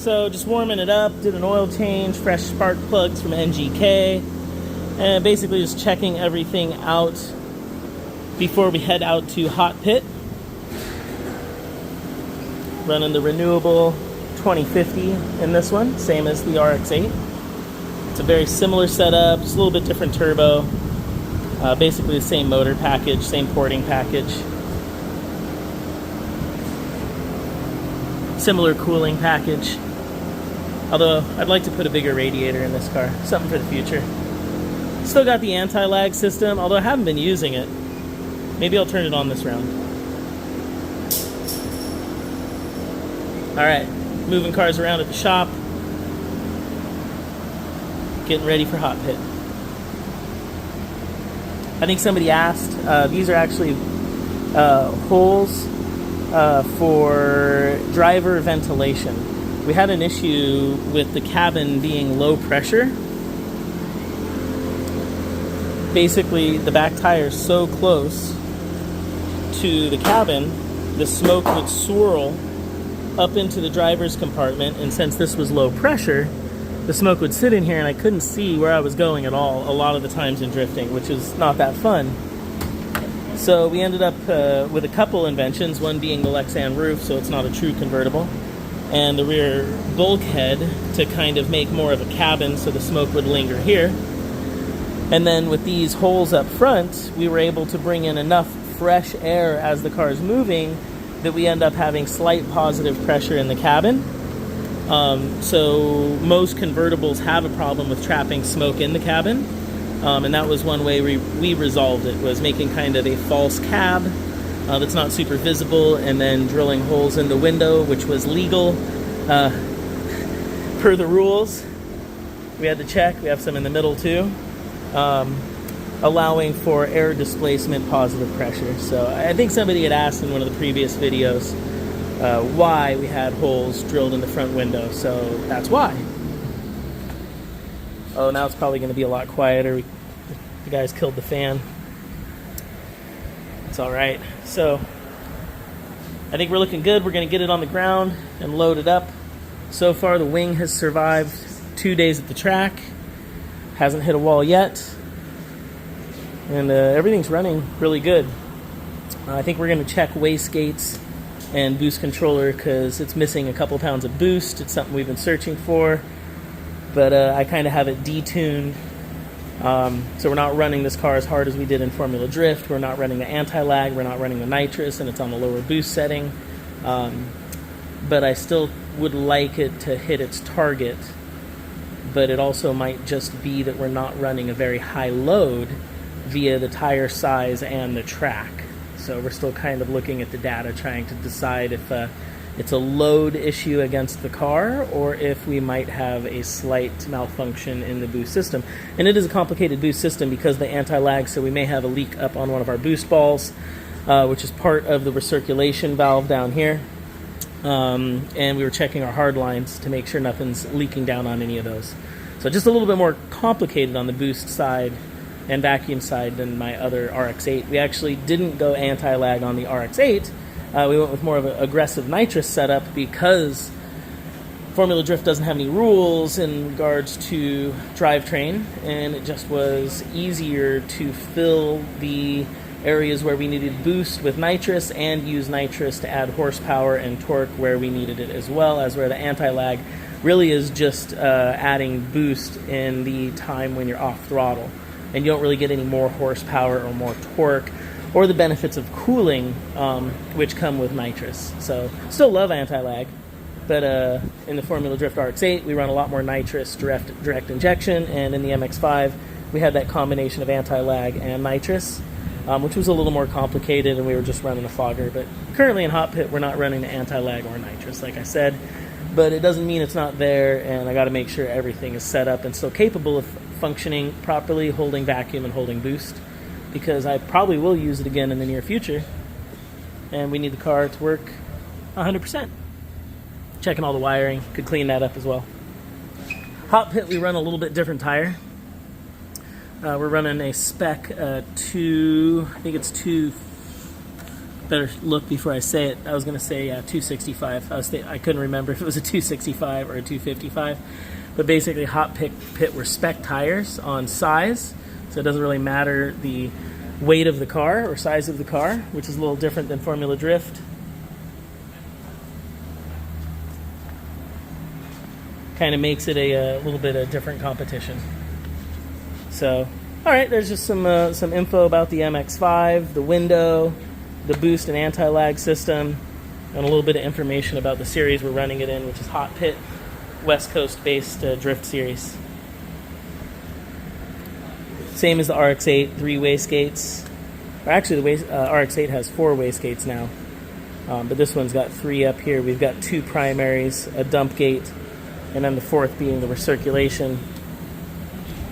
So just warming it up, did an oil change, fresh spark plugs from NGK, and basically just checking everything out before we head out to hot pit. Running the renewable 2050 in this one, same as the RX8. It's a very similar setup, just a little bit different turbo. Basically the same motor package, same porting package. Similar cooling package. Although I'd like to put a bigger radiator in this car, something for the future. Still got the anti-lag system, although I haven't been using it. Maybe I'll turn it on this round. Alright, moving cars around at the shop. Getting ready for hot pit. I think somebody asked, these are actually holes for driver ventilation. We had an issue with the cabin being low pressure. Basically, the back tire is so close to the cabin, the smoke would swirl up into the driver's compartment, and since this was low pressure, the smoke would sit in here and I couldn't see where I was going at all a lot of the times in drifting, which is not that fun. So we ended up with a couple inventions, one being the Lexan roof, so it's not a true convertible, and the rear bulkhead to kind of make more of a cabin so the smoke would linger here. And then with these holes up front, we were able to bring in enough fresh air as the car is moving that we end up having slight positive pressure in the cabin. So most convertibles have a problem with trapping smoke in the cabin. And that was one way we resolved it, was making kind of a false cab that's not super visible, and then drilling holes in the window, which was legal per the rules. We had to check. We have some in the middle too, allowing for air displacement positive pressure. So I think somebody had asked in one of the previous videos why we had holes drilled in the front window, so that's why. Oh, now it's probably going to be a lot quieter. The guys killed the fan. It's all right. So I think we're looking good. We're going to get it on the ground and load it up. So far, the wing has survived 2 days at the track. Hasn't hit a wall yet. And everything's running really good. I think we're going to check wastegates and boost controller because it's missing a couple pounds of boost. It's something we've been searching for. But I kind of have it detuned. So we're not running this car as hard as we did in Formula Drift. We're not running the anti-lag. We're not running the nitrous, and it's on the lower boost setting. But I still would like it to hit its target. But it also might just be that we're not running a very high load via the tire size and the track. So we're still kind of looking at the data, trying to decide if it's a load issue against the car or if we might have a slight malfunction in the boost system. And it is a complicated boost system because of the anti-lag, so we may have a leak up on one of our boost balls, which is part of the recirculation valve down here. And we were checking our hard lines to make sure nothing's leaking down on any of those. So just a little bit more complicated on the boost side and vacuum side than my other RX8. We actually didn't go anti-lag on the RX8. We went with more of an aggressive nitrous setup because Formula Drift doesn't have any rules in regards to drivetrain, and it just was easier to fill the areas where we needed boost with nitrous and use nitrous to add horsepower and torque where we needed it, as well as where the anti-lag really is just adding boost in the time when you're off throttle. And you don't really get any more horsepower or more torque or the benefits of cooling, which come with nitrous. So still love anti-lag, but in the Formula Drift RX8, we run a lot more nitrous direct injection, and in the MX5, we had that combination of anti-lag and nitrous, which was a little more complicated, and we were just running a fogger. But currently in hot pit, we're not running the anti-lag or nitrous, like I said, but it doesn't mean it's not there, and I got to make sure everything is set up and still capable of functioning properly, holding vacuum and holding boost, because I probably will use it again in the near future, and we need the car to work 100%. Checking all the wiring, could clean that up as well. Hot pit, we run a little bit different tire. We're running a spec 2, I think it's 2 better look before I say it. I was going to say 265. I couldn't remember if it was a 265 or a 255. But basically, Hot Pit were spec tires on size, so it doesn't really matter the weight of the car or size of the car, which is a little different than Formula Drift. Kind of makes it a little bit of different competition. So, all right, there's just some info about the MX5, the window, the boost and anti-lag system, and a little bit of information about the series we're running it in, which is Hot Pit, West Coast-based drift series. Same as the RX8, 3 wastegates. Or actually, the RX8 has 4 wastegates now, but this one's got 3 up here. We've got 2 primaries, a dump gate, and then the 4th being the recirculation.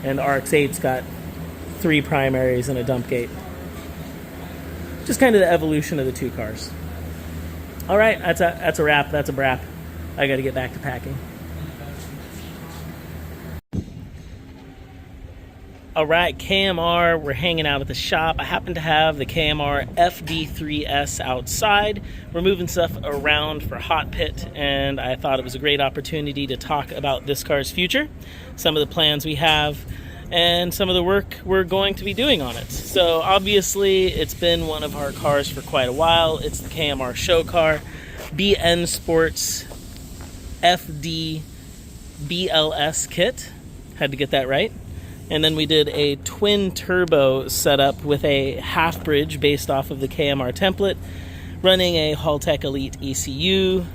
And the RX8's got 3 primaries and a dump gate. Just kind of the evolution of the 2 cars. All right, that's a wrap. That's a brap. I got to get back to packing. All right, KMR, we're hanging out at the shop. I happen to have the KMR FD3S outside. We're moving stuff around for Hot Pit, and I thought it was a great opportunity to talk about this car's future, some of the plans we have, and some of the work we're going to be doing on it. So obviously, it's been one of our cars for quite a while. It's the KMR show car, BN Sports FD BLS kit. Had to get that right. And then we did a twin turbo setup with a half bridge based off of the KMR template, running a Haltech Elite ECU,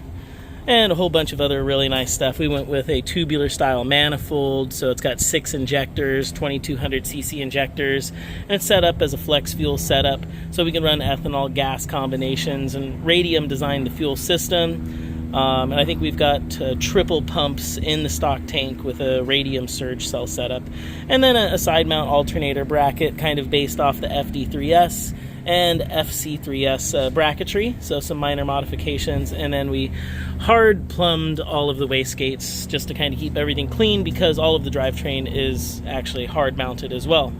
and a whole bunch of other really nice stuff. We went with a tubular style manifold, so it's got 6 injectors, 2200cc injectors, and it's set up as a flex fuel setup, so we can run ethanol gas combinations, and Radium designed the fuel system. And I think we've got triple pumps in the stock tank with a Radium surge cell setup. And then a side mount alternator bracket kind of based off the FD3S and FC3S bracketry. So some minor modifications. And then we hard plumbed all of the wastegates just to kind of keep everything clean, because all of the drivetrain is actually hard mounted as well.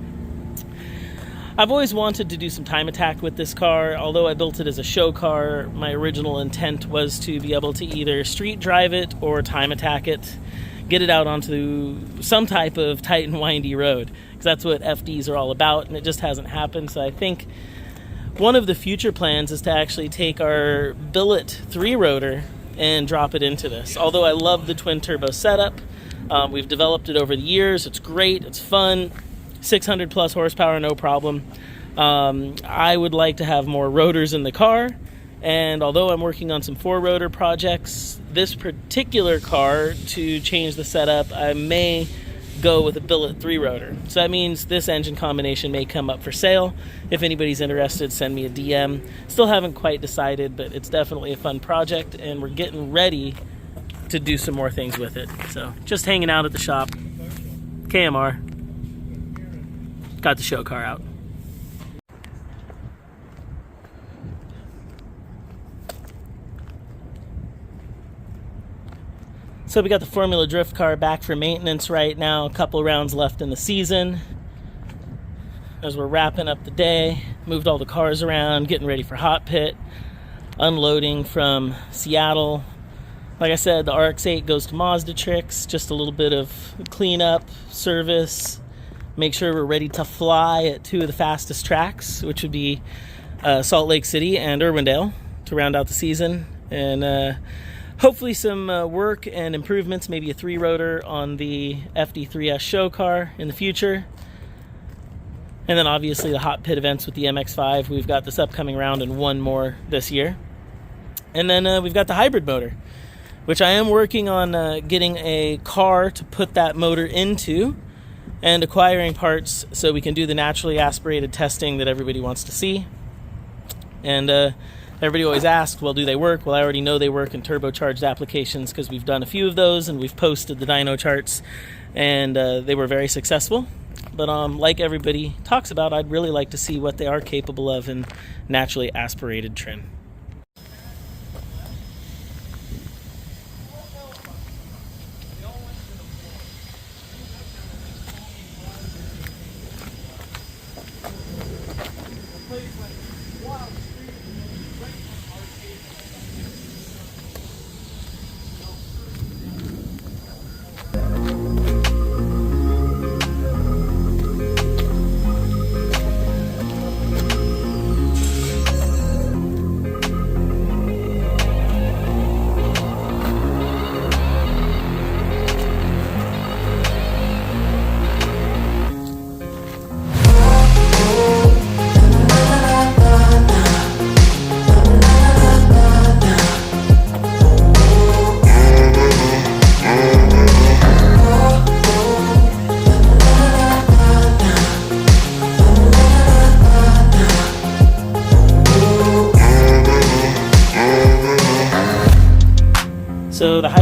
I've always wanted to do some time attack with this car. Although I built it as a show car, my original intent was to be able to either street drive it or time attack it, get it out onto some type of tight and windy road, because that's what FDs are all about, and it just hasn't happened. So I think one of the future plans is to actually take our billet 3-rotor and drop it into this. Although I love the twin turbo setup, we've developed it over the years. It's great, it's fun. 600 plus horsepower, no problem. I would like to have more rotors in the car, and although I'm working on some 4-rotor projects, this particular car, to change the setup, I may go with a billet 3-rotor. So that means this engine combination may come up for sale. If anybody's interested, send me a DM. Still haven't quite decided, but it's definitely a fun project, and we're getting ready to do some more things with it. So just hanging out at the shop. KMR. Got the show car out. So we got the Formula Drift car back for maintenance right now. A couple rounds left in the season. As we're wrapping up the day, moved all the cars around, getting ready for Hot Pit, unloading from Seattle. Like I said, the RX8 goes to Mazdatrix. Just a little bit of cleanup, service. Make sure we're ready to fly at 2 of the fastest tracks, which would be Salt Lake City and Irwindale, to round out the season. And hopefully some work and improvements, maybe a 3-rotor on the FD3S show car in the future. And then obviously the Hot Pit events with the MX5. We've got this upcoming round and 1 more this year. And then we've got the hybrid motor, which I am working on getting a car to put that motor into, and acquiring parts so we can do the naturally aspirated testing that everybody wants to see. And everybody always asks, well, do they work? Well, I already know they work in turbocharged applications, because we've done a few of those and we've posted the dyno charts, and they were very successful. But like everybody talks about, I'd really like to see what they are capable of in naturally aspirated trim.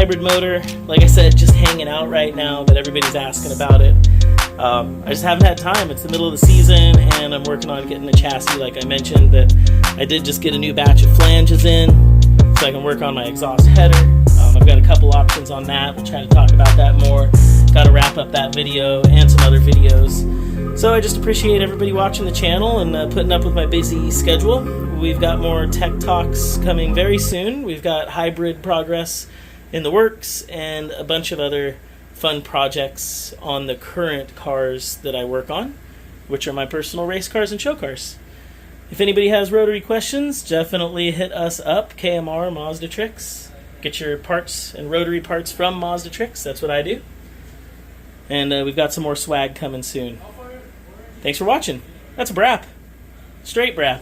hybrid motor. Like I said, just hanging out right now, but everybody's asking about it. I just haven't had time. It's the middle of the season, and I'm working on getting the chassis, like I mentioned. But I did just get a new batch of flanges in, so I can work on my exhaust header. I've got a couple options on that. We'll try to talk about that more. Got to wrap up that video and some other videos. So I just appreciate everybody watching the channel and putting up with my busy schedule. We've got more tech talks coming very soon. We've got hybrid progress in the works and a bunch of other fun projects on the current cars that I work on, which are my personal race cars and show cars. If anybody has Rotary questions, definitely hit us up, KMR Mazdatrix. Get your parts and Rotary parts from Mazdatrix. That's what I do. And we've got some more swag coming soon. Thanks for watching. That's a brap. Straight brap.